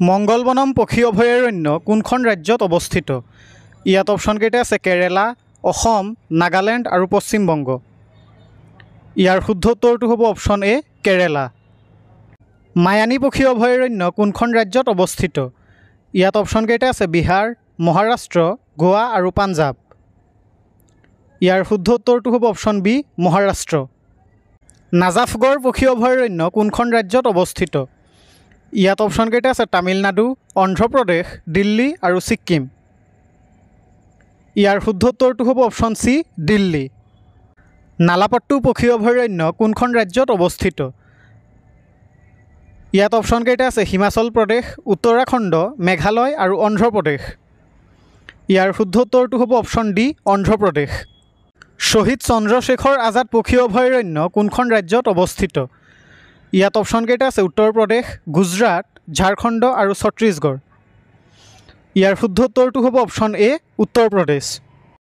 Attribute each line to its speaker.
Speaker 1: মঙ্গলবনম পক্ষী অভয়াৰণ্য কোনখন ৰাজ্যত অৱস্থিত? ইয়াত অপশ্যনকেইটা আছে কেৰেলা, অসম, নাগালেণ্ড আৰু পশ্চিম বংগ। ইয়াৰ শুদ্ধ উত্তৰটো হ'ব অপশ্যন এ কেৰেলা। মায়ানী পক্ষী অভয়াৰণ্য কোনখন ৰাজ্যত অৱস্থিত? ইয়াত অপশ্যনকেইটা আছে বিহাৰ, মহাৰাষ্ট্ৰ, গোৱা আৰু পাঞ্জাৱ। ইয়াৰ শুদ্ধ উত্তৰটো হ'ব অপশ্যন বি মহাৰাষ্ট্ৰ। নাজাফগড় পক্ষী অভয়াৰণ্য কোনখন ৰাজ্যত অৱস্থিত? ইয়াত অপশ্যনকেইটা আছে তামিলনাডু, অন্ধ্ৰপ্ৰদেশ, দিল্লী আৰু ছিক্কিম। ইয়াৰ শুদ্ধ উত্তৰটো হ'ব অপশ্যন চি দিল্লী। নালাপট্টু পক্ষী অভয়াৰণ্য কোনখন ৰাজ্যত অৱস্থিত? ইয়াত অপশ্যনকেইটা আছে হিমাচল প্ৰদেশ, উত্তৰাখণ্ড, মেঘালয় আৰু অন্ধ্ৰপ্ৰদেশ। ইয়াৰ শুদ্ধ উত্তৰটো হ'ব অপশ্যন ডি অন্ধ্ৰপ্ৰদেশ। শ্বহীদ চন্দ্ৰশেখৰ আজাদ পক্ষী অভয়াৰণ্য কোনখন ৰাজ্যত অৱস্থিত? ইয়াত অপশ্যনকেইটা আছে উত্তৰ প্ৰদেশ, গুজৰাট, ঝাৰখণ্ড আৰু ছত্তীশগড়। ইয়াৰ শুদ্ধ উত্তৰটো হ'ব অপশ্যন এ উত্তৰ প্ৰদেশ।